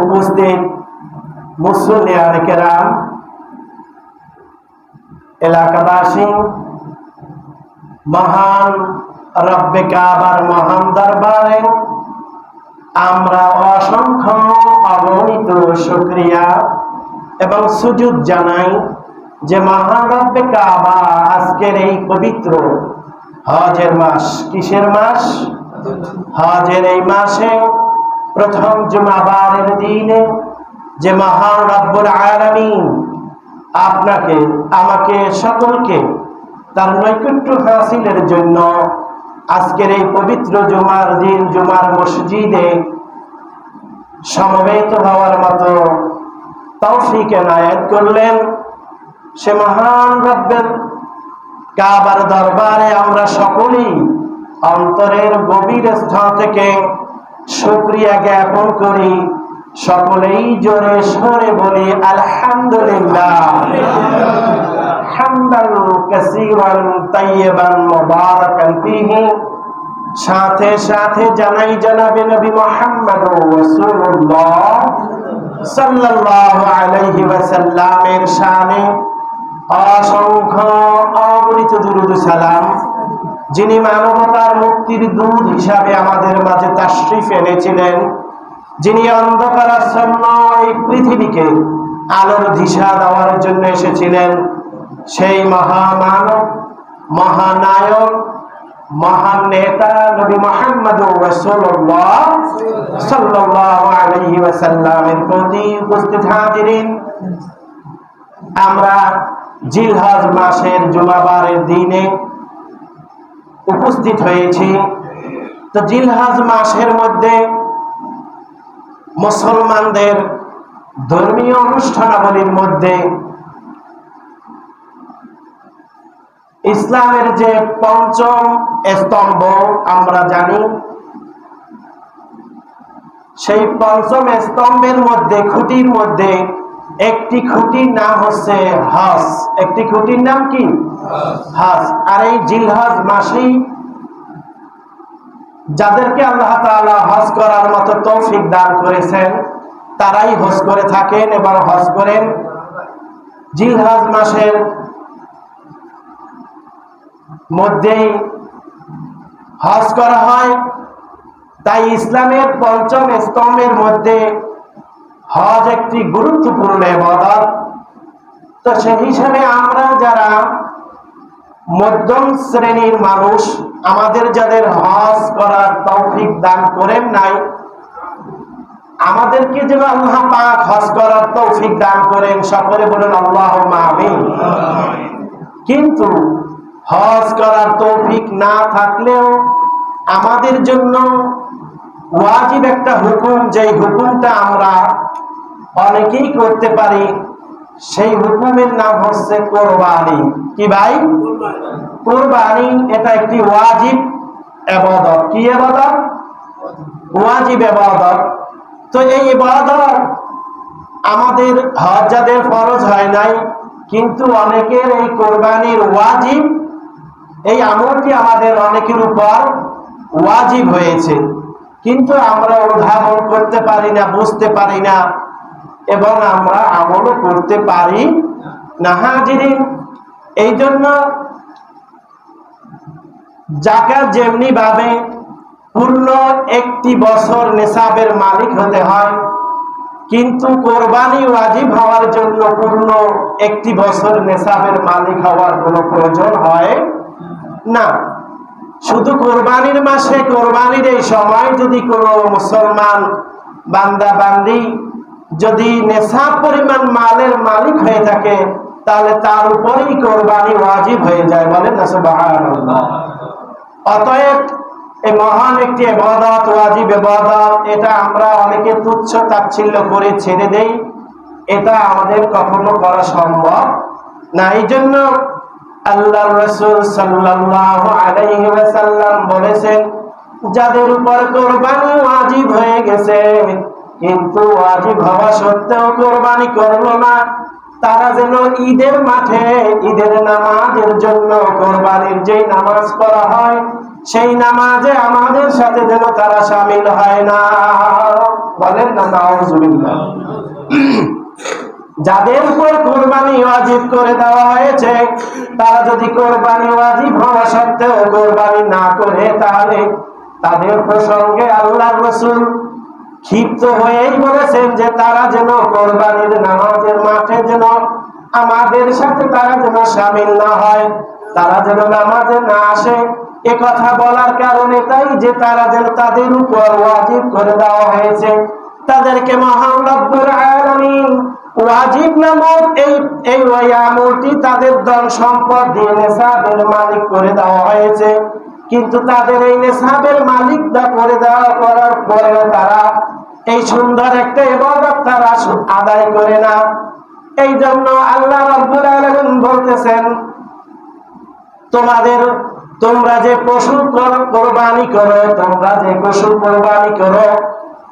উপস্থিত মুসল্লিয়ান কেরাম, এলাকাবাসী, মহান রব্বে কাবার মহান দরবারে আমরা অসংখ্য অগণিত শুকরিয়া এবং সুজুদ জানাই যে মহান রব্বে কাবা আজকের এই পবিত্র হজের মাস, কিসের মাস? হজের এই মাসে প্রথম জুমাবারের দিনে যে মহান রব্বুল আলামিন আপনাকে, আমাকে, সকলকে তার নৈকট্য হাসিলের জন্য আজকের এই পবিত্র জুমার দিন জুমার মসজিদে সমবেত হওয়ার মতো তৌফিক এনায়েত করলেন, সে মহান রব্বের কাবার দরবারে আমরা সকলেই অন্তরের গভীর স্থান থেকে শুকরিয়া জ্ঞাপন করি। সকলেই জোরে সরে বলি আলহামদুলিল্লাহ, হামদান কাসীরান তাইয়িবান মুবারাকান ফীহি। সাথে সাথে জানাই জনাবে নবী মুহাম্মদুর রাসূলুল্লাহ সাল্লাল্লাহু আলাইহি ওয়াসাল্লামের শানে অসংখ্য অগণিত দুরূদ সালাম, যিনি মানবতার মুক্তির দূত হিসাবে আমাদের মাঝে তাশরীফ এনেছিলেন, যিনি অন্ধকারাচ্ছন্ন এই পৃথিবীকে আলোর দিশা দেওয়ার জন্য এসেছিলেন, সেই মহামানব, মহানায়ক, মহান নেতা নবী মুহাম্মদুর রাসূলুল্লাহ সাল্লাল্লাহু আলাইহি ওয়াসাল্লামের প্রতি উপস্থিত হাজিরিন, আমরা জিলহজ মাসের জুমাবারের দিনে উপস্থিত হয়েছি। তো জিলহজ মাসের মধ্যে মুসলমানদের ধর্মীয় অনুষ্ঠানাবলীর মধ্যে ইসলামের যে পঞ্চম স্তম্ভ আমরা জানি, সেই পঞ্চম স্তম্ভের মধ্যে, খুঁটির মধ্যে একটি খুঁটির নাম হচ্ছে হজ। একটি খুঁটির নাম কি? হজ। আর এই জিলহজ মাসেই যাদেরকে আল্লাহ তাআলা হজ করার মতো তৌফিক দান করেছেন তারাই হজ করে থাকেন এবং হজ করেন। জিলহজ মাসের মধ্যেই হজ করা হয়, তাই ইসলামের পঞ্চম স্তম্ভের মধ্যে হজ একটি গুরুত্বপূর্ণ ইবাদত। তো সেই হিসাবে আমরা যারা মধ্যম শ্রেণীর মানুষ, আমাদের যাদের হজ করার তৌফিক দান করেন নাই, আমাদেরকে যেন আল্লাহ পাক হজ করার তৌফিক দান করেন, সকলে বলেন আল্লাহুম্মা আমিন। কিন্তু হজ করার তৌফিক না থাকলেও আমাদের জন্য ওয়াজিব একটা হুকুম, যেই হুকুমটা আমরা অনেকেই করতে পারি, সেই হুকুমের নাম হচ্ছে কোরবানি। কি ভাই? কোরবানি। এটা একটি ওয়াজিব ইবাদত। কি ইবাদত? ওয়াজিব ইবাদত। তো এই ইবাদত আমাদের হজ যাদের ফরজ হয় নাই, কিন্তু অনেকের এই কোরবানির ওয়াজিব, এই আমলটি আমাদের অনেকের উপর ওয়াজিব হয়েছে, কিন্তু আমরা অনুধাবন করতে পারি না, বুঝতে পারি না, এবং আমরা আমলও করতে পারি না। হাজিরিন, এই জন্য যাকাত যেমনি ভাবে পূর্ণ একটি বছর নিসাবের মালিক হতে হয়, কিন্তু কোরবানি ওয়াজিব হওয়ার জন্য পূর্ণ একটি বছর নিসাবের মালিক হওয়ার কোনো প্রয়োজন হয় না। শুধু কোরবানির মাসে, কোরবানির এই সময় যদি কোনো মুসলমান বান্দা বান্দি যদি নেশাব পরিমাণ মালের মালিক হয়ে থাকে, তাহলে তার উপরেই কোরবানি ওয়াজিব হয়ে যায়। বলেন না সুবহানাল্লাহ। অতএব এই মহান একটি ইবাদত, ওয়াজিব ইবাদত, এটা আমরা অনেকে তুচ্ছ তাচ্ছিল্য করে ছেড়ে দেই, এটা আমাদের কখনো করা সম্ভব না। এই জন্য আল্লাহর রাসূল সাল্লাল্লাহু আলাইহি ওয়াসাল্লাম বলেছেন, যাদের উপর কোরবানি ওয়াজিব হয়ে গেছে কিন্তু ওয়াজিব হওয়া সত্ত্বেও কোরবানি করলো না, তারা যেন ঈদের মাঠে ঈদের নামাজের জন্য কোরবানির যে নামাজ পড়া হয় সেই নামাজে আমাদের সাথে যেন তারা শামিল হয় না। বলেন না নাউজুবিল্লাহ। যাদের উপর কোরবানি ওয়াজিব করে দেওয়া হয়েছে, তারা যদি কোরবানি ওয়াজিব হওয়া সত্ত্বেও কোরবানি না করে, তাহলে তাদের প্রসঙ্গে আল্লাহর রাসূল ক্ষিপ্ত হয়েই বলেছেন যে তারা যেন কোরবানির নামাজের মাঠে যেন আমাদের সাথে তারা যেন শামিল না হয়, তারা যেন নামাজে না আসে। এ কথা বলার কারণ এটাই যে তারা যেন তাদের উপর ওয়াজিব করে দেওয়া হয়েছে, তাদেরকে মহান রব্বুল আলামিন ওয়াজিব নামক এই আমলটি তাদের ধন সম্পদ দিয়ে নেশাবের মালিক করে দেওয়া হয়েছে। কিন্তু তাদের এই নেশাবের মালিক করে দেওয়া করার পরেও তারা এই সুন্দর একটা ইবাদত তারা আদায় করে না। এই জন্য আল্লাহ রাব্বুল আলামিন বলতেছেন, তোমরা যে পশু কোরবানি করো, তোমরা যে পশু কোরবানি করো,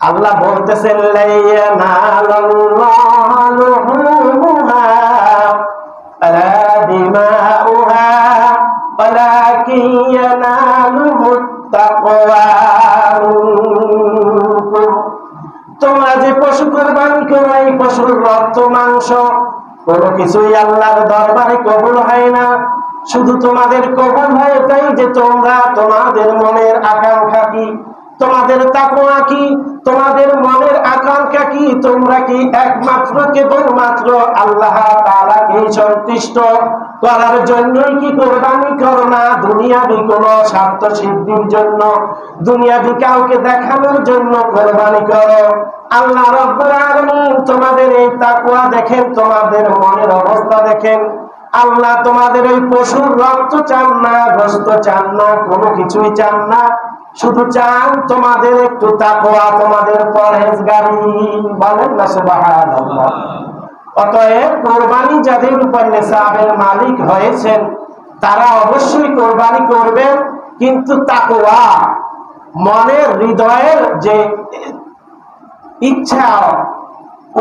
আল্লাহ বলতেছেন তোমরা যে পশু কোরবানি করো, এই পশুর রক্ত মাংস কোনো কিছুই আল্লাহর দরবারে কবুল হয় না। শুধু তোমাদের কবুল হয় এটাই যে তোমরা তোমাদের মনের আকাঙ্ক্ষা কি, তোমাদের তাকওয়া কি, তোমাদের মনের আকাঙ্ক্ষা কি, তোমরা কি একমাত্র কেবলমাত্র আল্লাহ তাআলাকে সন্তুষ্ট করার জন্যই কি কোরবানি করো না দুনিয়াবি কোনো স্বার্থ সিদ্ধির জন্য, দুনিয়াবি কাউকে দেখানোর জন্য কোরবানি করো? আল্লাহ রাব্বুল আলামিন তোমাদের এই তাকওয়া দেখেন, তোমাদের মনের অবস্থা দেখেন। আল্লাহ তোমাদের ওই পশুর রক্ত চান না, গোশত চান না, কোনো কিছুই চান না, শুধু চান তোমাদের একটু তাকওয়া, তোমাদের পরহেজগারি। বলেন না সুবহানাল্লাহ। অতএব কোরবানি যাদের উপর নেশাবের মালিক হয়েছেন তারা অবশ্যই কোরবানি করবেন, কিন্তু তাকওয়া মনের হৃদয়ের যে ইচ্ছা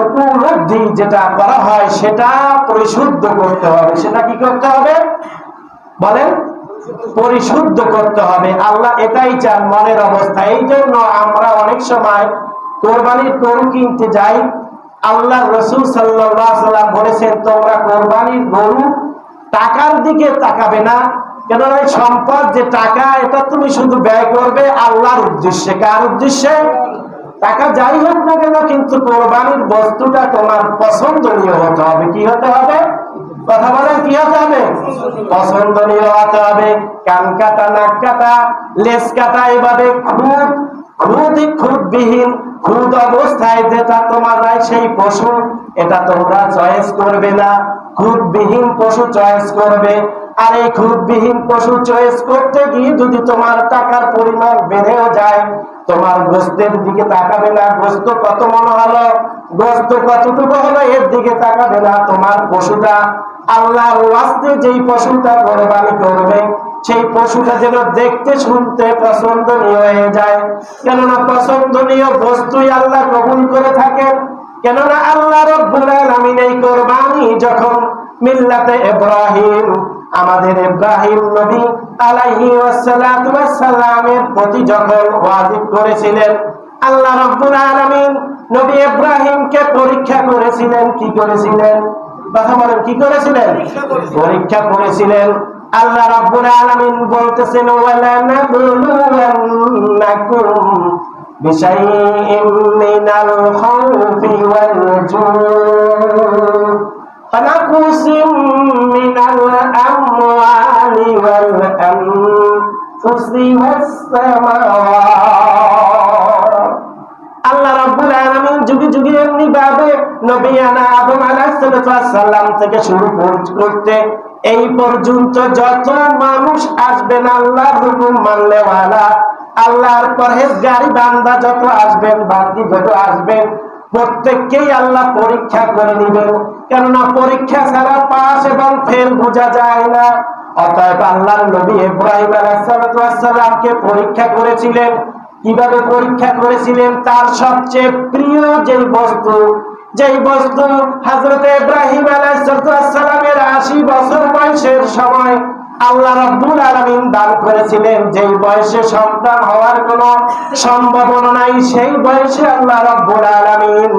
উপলব্ধি যেটা করা হয় সেটা পরিশুদ্ধ করতে হবে। সেটা কি করতে হবে বলেন? পরিশুদ্ধ করতে হবে। আল্লাহ এটাই চান মনের অবস্থা। এই জন্য আমরা অনেক সময় কোরবানির গরু কিনতে যাই, আল্লাহ রাসূল সাল্লাল্লাহু আলাইহি ওয়াসাল্লাম বলেছেন তোমরা কোরবানির গরু টাকার দিকে তাকাবে না, কেন এই সম্পদ যে টাকা এটা তুমি শুধু ব্যয় করবে আল্লাহর উদ্দেশ্যে। কার উদ্দেশ্যে? টাকা যাই হোক না কেন, কিন্তু কোরবানির বস্তুটা তোমার পছন্দনীয় হতে হবে। কি হতে হবে? কথা বলেন, কি হতে হবে? পছন্দনীয় হতে হবে। কান কাটা, নাক কাটা, লেজ কাটা, এভাবে খুদবিহীন খুদ অবস্থায় যেটা তোমার সেই পশু, এটা তোমরা চয়েস করবে না, খুদবিহীন পশু চয়েস করবে। আর এই খুদবিহীন পশু চয়েস করতে গিয়ে যদি তোমার টাকার পরিমাণ বেড়েও যায়, তোমার গোশতের দিকে তাকাবে না, গোশত কত মনে হলো, গোশত কতটুকু হলো, এর দিকে তাকাবে না। তোমার পশুটা আল্লাহর ওয়াস্তে যেই পশুটা কোরবানি করবে সেই পশুটা যেন দেখতে শুনতে পছন্দনীয় হয়ে যায়। কেননা পছন্দনীয় বস্তুই আল্লাহ কবুল করে থাকেন। কেননা আল্লাহ রাব্বুল আলামিন এই কোরবানি যখন মিল্লাতে ইব্রাহিম, আমাদের ইব্রাহিম নবী আলাইহি ওয়াসসালাতু ওয়াসসালামের প্রতি যখন ওয়াজিব করেছিলেন, আল্লাহ রাব্বুল আলামিন নবী ইব্রাহিমকে পরীক্ষা করেছিলেন। কি করেছিলেন? কথা বলেন, কি করেছিলেন? পরীক্ষা করেছিলেন। আল্লাহ রাব্বুল আলামিন বলতেছেন ওয়ালা নাবলুওয়ান্নাকুম বিশাইইম মিনাল খাউফি ওয়াল জু'i ফানাকুসিম মিনাল আমওয়ালি ওয়াল আনফুসি ওয়াস সামাওয়াত। আল্লাহ রাব্বুল আলামিন যুগে যুগে এমনি ভাবে নবী আদম আলাইহিস সালাম থেকে শুরু করতে এই পর্যন্ত যত মানুষ আসবেন আল্লাহর হুকুম মানলে ওয়ালা, আল্লাহর পরহেজগারি বান্দা যত আসবেন, বান্দি যত আসবেন, প্রত্যেককেই আল্লাহ পরীক্ষা করে নেবেন। কেননা পরীক্ষা ছাড়া পাস এবং ফেল বোঝা যায় না। অতএব আল্লাহর নবী ইব্রাহিম আলাইহিস সালামকে পরীক্ষা করেছিলেন। কিভাবে পরীক্ষা করেছিলেন? তার সবচেয়ে প্রিয় যেই বস্তু হযরত ইব্রাহিম আলাইহিস সালামের 80 বছর বয়সের সময় আল্লাহ রাব্বুল আলামিন দান করেছিলেন যেই বয়সে সন্তান হওয়ার কোনো সম্ভাবনা নাই, সেই বয়সে আল্লাহ রাব্বুল আলামিন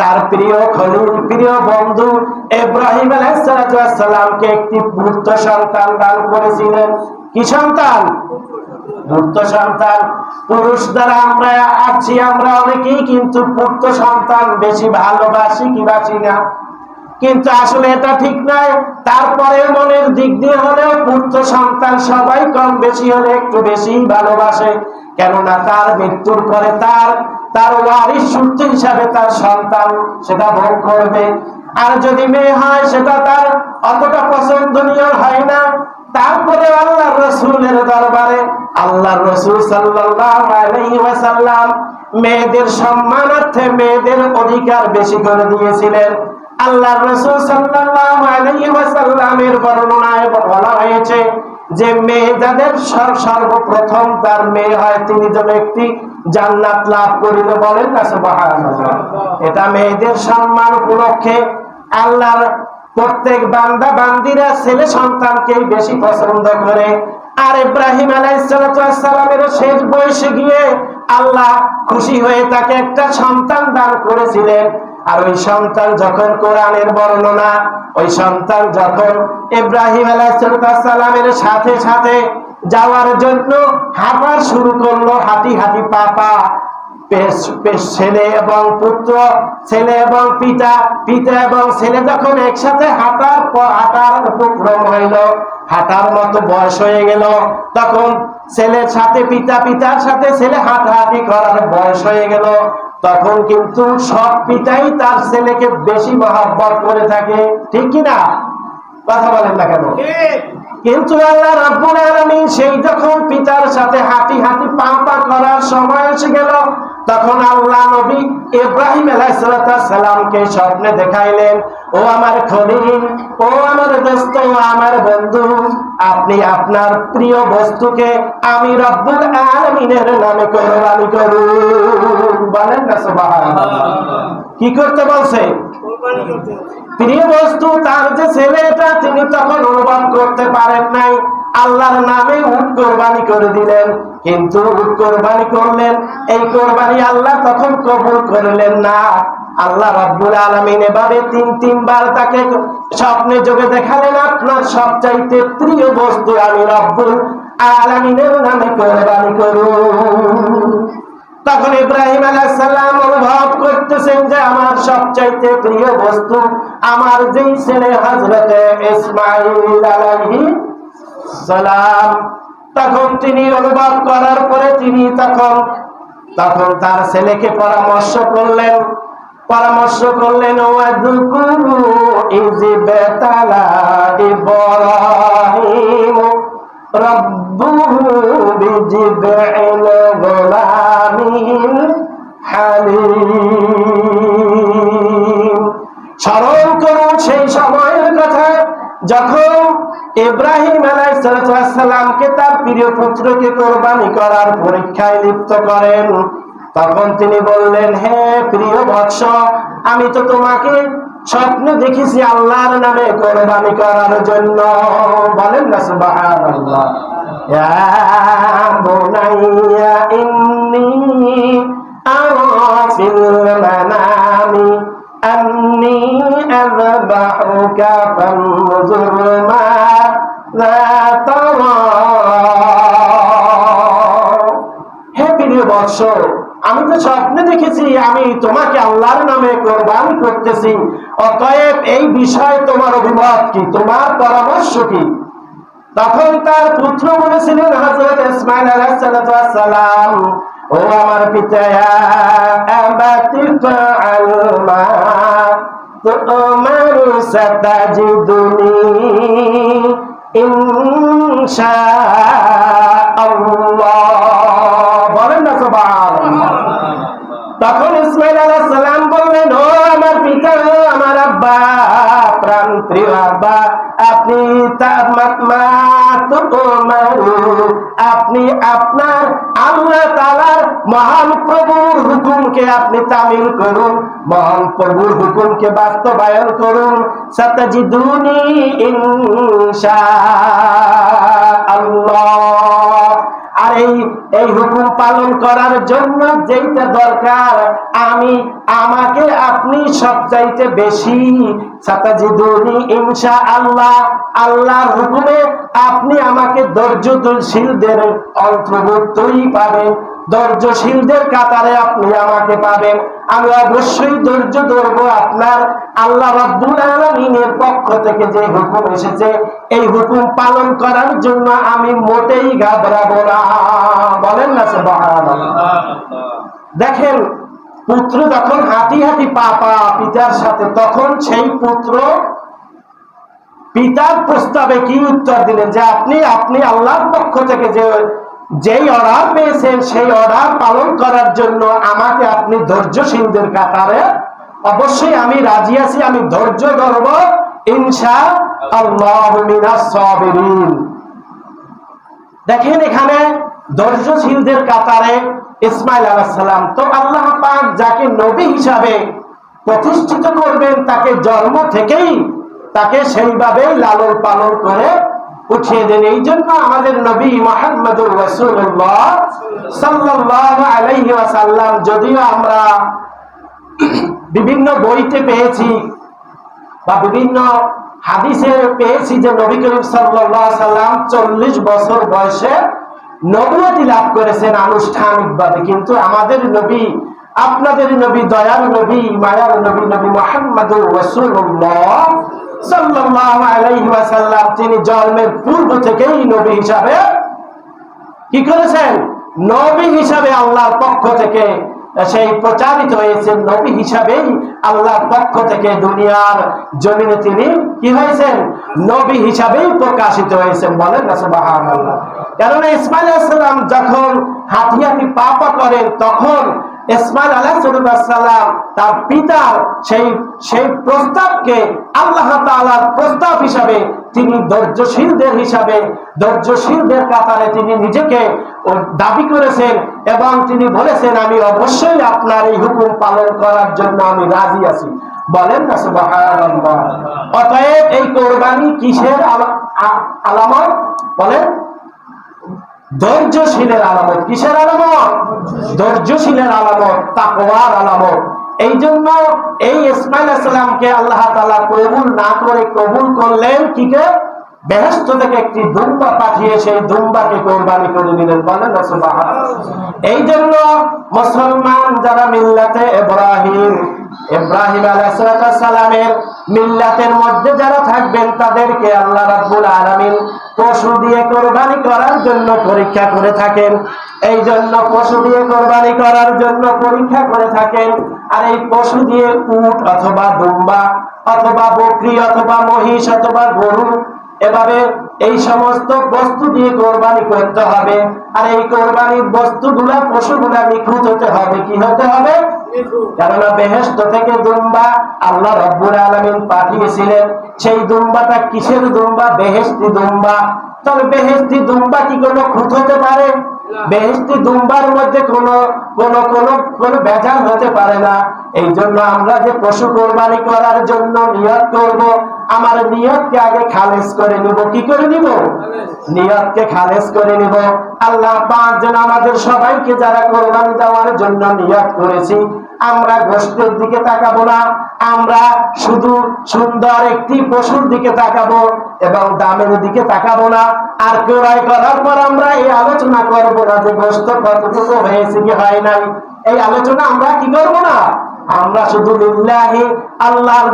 তার প্রিয় খলিল, প্রিয় বন্ধু ইব্রাহিম আলাইহিস সালামকে একটি পুত্র সন্তান দান করেছিলেন। কি সন্তান? পুত্র সন্তান। পুরুষ দ্বারা আমরা অনেকেই কিন্তু পুত্র সন্তান বেশি ভালোবাসি কি বাসি না, কিন্তু আসলে এটা ঠিক নয়। তারপরে মনের দিক দিয়ে হলেও পুত্র সন্তান সবাই কম বেশি হলে একটু বেশি ভালোবাসে, কেননা তার মৃত্যুর পরে তার ওয়ারিশ সূত্র হিসাবে তার সন্তান সেটা ভোগ করবে। আর যদি মেয়ে হয় সেটা তার অতটা পছন্দনীয় হয় না। তারপরে আল্লাহর রাসূলের দরবারে আল্লাহর রাসূল সাল্লাল্লাহু আলাইহি ওয়াসাল্লাম মেয়েদের সম্মানার্থে মেয়েদের অধিকার বেশি করে দিয়েছিলেন। আল্লাহর রাসূল সাল্লাল্লাহু আলাইহি ওয়াসাল্লামের বর্ণনায় বলা হয়েছে যে মেয়ে যাদের সর্বপ্রথম তার মেয়ে হয় তিনি যেন একটি জান্নাত লাভ করিবে, বলেন না সুবহানাল্লাহ। এটা মেয়েদের সম্মান উপলক্ষে আল্লাহর প্রত্যেক বান্দা বান্দিরা ছেলে সন্তানকে বেশি পছন্দ করে। আর ইব্রাহিম আলাইহিস সালামের শেষ বয়সে গিয়ে আল্লাহ খুশি হয়ে তাকে একটা সন্তান দান করেছিলেন। আর ওই সন্তান যখন কোরআনের বর্ণনা, ওই সন্তান যখন ইব্রাহিম আলাইহিস সালামের সাথে সাথে যাওয়ার জন্য হাঁটা শুরু করলো, হাঁটি হাঁটি পাপা ছেলে এবং পুত্র, ছেলে এবং পিতা, পিতা এবং ছেলে যখন একসাথে হাঁটার উপক্রম হইল, হাঁটার মতো বয়স হয়ে গেল, তখন ছেলের সাথে পিতা, পিতার সাথে ছেলে হাঁটাহাঁটি করার বয়স হয়ে গেল, তখন কিন্তু সব পিতাই তার ছেলেকে বেশি মহব্বত করে থাকে, ঠিক কিনা? কথা বলেন না কেন? কিন্তু আল্লাহ রাব্বুল আলামিন সেই যখন পিতার সাথে হাঁটি হাঁটি পা করার সময় এসে গেল, তখন আল্লাহ নবী ইব্রাহিম আলাইহিস সালামকে স্বপ্নে দেখাইলেন, ও আমার খলিল, ও আমার দোস্ত, ও আমার বন্ধু, আপনি আপনার প্রিয় বস্তুকে আমি রব্বুল আলামিনের নামে কোরবানি করুন, বলেন না সুবহানাল্লাহ। কি করতে বলছে? প্রিয় বস্তু তার যে ছেলেটা, তিনি তখন অনুভব করতে পারেন নাই, আল্লাহর নামে উট কোরবানি করে দিলেন। কিন্তু উট কোরবানি করলেন, এই কোরবানি আল্লাহ তখন কবুল করলেন না। আল্লাহ রাব্বুল আলামিন এভাবে তিনবার তাকে স্বপ্নে যোগে দেখালেন, আপনার সবচাইতে প্রিয় বস্তু আমি রব্বুল আলামিনের নামে কোরবানি করুন। তখন ইব্রাহিম আলাইহিস সালাম অনুভব করতেছেন যে আমার সবচাইতে প্রিয় বস্তু আমার যেই ছেলে হযরতে ইসমাঈল আলাইহিস সালাম। তখন তিনি অনুভব করার পরে তিনি তখন তার ছেলেকে পরামর্শ করলেন ওয়াযকুরু ইযবাতালা ইব্রাহিম রাব্বুহু বিজিবইল গুলামিন হালিম। স্মরণ করুন সেই সময়ের কথা যখন ইব্রাহিম আলাইহিস সালামকে তার প্রিয় পুত্রকে কোরবানি করার পরীক্ষায় লিপ্ত করেন। তখন তিনি বললেন, হে প্রিয় বৎস, আমি তো তোমাকে স্বপ্নে দেখেছি আল্লাহর নামে কোরবানি করার জন্য, বলেন না সুবহানাল্লাহ। ইয়া বুনাইয়া ইন্নী আরা ফিল মানামি আন্নী আযবাহুকা ফানজুর মাযা তারা। হে প্রিয় বৎস, আমি তো স্বপ্নে দেখেছি আমি তোমাকে আল্লাহর নামে কোরবানি করতেছি, অতএব এই বিষয়ে তোমার অভিমত কি, তোমার পরামর্শ কি? তখন তার পুত্র বলেছিলেন হযরত ইসমাঈল আলাইহিস সালাম, ও আমার পিতা, আবাতি ফাআল মা তুমারু সাতাজিদুনি ইনশাআল্লাহ, বলেন না সুবহানাল্লাহ। তখন ইসমাঈল আলাইহিস সালাম বললেন, ও আমার পিতা, ও আমার আব্বা, প্রাণ প্রিয় আব্বা, আপনি আপনি আপনার আল্লাহ তাআলার মহান প্রভুর হুকুমকে আপনি তামিল করুন, মহান প্রভুর হুকুমকে বাস্তবায়ন করুন। সাতাজিদুনি ইনশাআল্লাহ। আর এই হুকুম পালন করার জন্য যেটা দরকার আমাকে আপনি সবচাইতে বেশি সাতাজিদুনি ইনশাআল্লাহ, আল্লাহর হুকুমে আপনি আমাকে ধৈর্যশীলদের অন্তর্ভুক্তই পাবেন, ধৈর্যশীলদের কাতারে আপনি আমাকে পাবেন। আমি অবশ্যই ধৈর্য ধরবো আপনার আল্লাহ রাব্বুল আলামিনের পক্ষ থেকে যে হুকুম এসেছে এই হুকুম পালন করার জন্য আমি মোটেই ঘাবড়াবো না। বলেন না সুবহানাল্লাহ। দেখেন, পুত্র যখন হাঁটি হাঁটি পা পিতার সাথে, তখন সেই পুত্র পিতার প্রস্তাবে কি উত্তর দিলেন যে আপনি আল্লাহর পক্ষ থেকে যেই অর্ডার পেয়েছেন সেই অর্ডার পালন করার জন্য আমাকে আপনি ধৈর্যশীলদের কাতারে, অবশ্যই আমি রাজি আছি, আমি ধৈর্য ধরব ইনশাআল্লাহু মিনাস সাবিরিন। দেখেন এখানে ধৈর্যশীলদের কাতারে ইসমাঈল আলাইহিস সালাম। তো আল্লাহ পাক যাকে নবী হিসাবে প্রতিষ্ঠিত করবেন তাকে জন্ম থেকেই তাকে সেইভাবে লালন পালন করে উঠিয়ে দেন। এই জন্য আমাদের নবী মুহাম্মদুর রাসূলুল্লাহ সাল্লাল্লাহু আলাইহি ওয়াসাল্লাম, যদিও আমরা বিভিন্ন বইতে পেয়েছি বা বিভিন্ন হাদিসে পেয়েছি যে নবী করিম সাল্লাল্লাহু আলাইহি ওয়াসাল্লাম 40 বছর বয়সে নবুয়তি লাভ করেছেন আনুষ্ঠানিকভাবে, কিন্তু আমাদের নবী, আপনাদের নবী, দয়ার নবী, মায়ার নবী, নবী মুহাম্মদুর রাসূলুল্লাহ সাল্লাল্লাহু আলাইহি ওয়াসাল্লাম, তিনি জন্মের পূর্ব থেকেই নবী হিসাবে কি করেছেন? নবী হিসাবে আল্লাহর পক্ষ থেকে সেই প্রচারিত হয়েছেন, নবী হিসাবেই আল্লাহর পক্ষ থেকে দুনিয়ার জমিনে তিনি কি হয়েছেন? নবী হিসাবেই প্রকাশিত হয়েছেন। বলেন না সুবহানাল্লাহ। কারণ ইসমাঈল আলাইহিস সালাম যখন হাঁটি হাঁটি পা করেন, তখন ইসমাঈল আলাইহিস সালাম তার পিতার সেই প্রস্তাবকে আল্লাহ তাআলার প্রস্তাব হিসাবে তিনি ধৈর্যশীলদের কাতারে তিনি নিজেকে দাবি করেছেন এবং তিনি বলেছেন আমি অবশ্যই আপনার এই হুকুম পালন করার জন্য আমি রাজি আছি। বলেন না সুবহানাল্লাহ। অতএব এই কোরবানি কিসের আলামত? বলেন, ধৈর্যশীলের আলামত। কিসের আলামত? ধৈর্যশীলের আলামত, তাকওয়ার আলামত। এই জন্য এই ইসমাঈল আলাইহিস সালামকে আল্লাহ তাআলা কবুল না করে কবুল করলেন কিকে? বেহেশত থেকে একটি দুম্বা পাঠিয়ে সেই দুম্বাকে কোরবানি করে দিলেন। বলেন না সুবহানাল্লাহ। এই জন্য মুসলমান যারা মিল্লাতে ইব্রাহিম আলাইহিস সালামের মিল্লাতের মধ্যে যারা থাকবেন তাদেরকে আল্লাহ রাব্বুল আলামিন পশু দিয়ে কোরবানি করার জন্য পরীক্ষা করে থাকেন। এই জন্য পশু দিয়ে কোরবানি করার জন্য পরীক্ষা করে থাকেন। আর এই পশু দিয়ে উট অথবা দুম্বা অথবা বকরি অথবা মহিষ অথবা গরু, এভাবে এই সমস্ত বস্তু দিয়ে কোরবানি করতে হবে। আর এই কোরবানির বস্তুগুলা, পশুগুলা নিখুঁত হতে হবে। কি হতে হবে? কেননা বেহেশত থেকে দুম্বা আল্লাহ রাব্বুল আলামিন পাঠিয়েছিলেন। সেই দুম্বাটা কিসের দুম্বা? বেহেশতি দুম্বা। তবে বেহেশতি দুম্বা কি কোনো খুঁত হতে পারে? বেহেশতি দুম্বার মধ্যে কোনো ভেজাল হতে পারে না। এই জন্য আমরা যে পশু কোরবানি করার জন্য নিয়ত করব, আমার নিয়তকে আগে খালেস করে নিব। কি করে নিব? নিয়তকে খালেস করে নিব। আল্লাহ পাক যেন আমাদের সবাইকে, যারা কোরবানি দেওয়ার জন্য নিয়ত করেছি, আমরা গোশতের দিকে তাকাবো না, আমরা শুধু সুন্দর একটি পশুর দিকে তাকাবো এবং দামের দিকে তাকাবো না। আর ক্রয় করার পর আমরা এই আলোচনা করব না যে গোশত কতটুকু হয়েছে কি হয় নাই। এই আলোচনা আমরা কি করব না। আমরা শুধু লিল্লাহি, আল্লাহর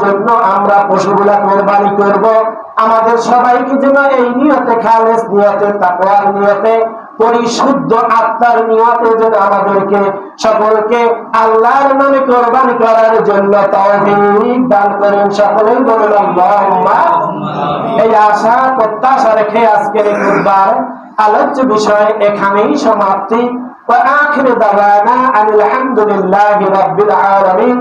জন্য আমরা পশুগুলা কোরবানি করব। আমাদের সবাইকে যেন এই নিয়তে, খালেস নিয়তে, তাকওয়ার নিয়তে, পরিশুদ্ধ আত্মার নিয়তে যেন আমাদেরকে সকলকে আল্লাহর নামে কোরবানি করার জন্য তৌফিক দান করেন। সকলেই বলেন আল্লাহুম্মা। এই আশা প্রত্যাশা রেখে আজকের এই খুতবার আলোচ্য বিষয় এখানেই সমাপ্তি। ওয়া আখিরু দাওয়ানা আনিল হামদুলিল্লাহি রাব্বিল আলামিন।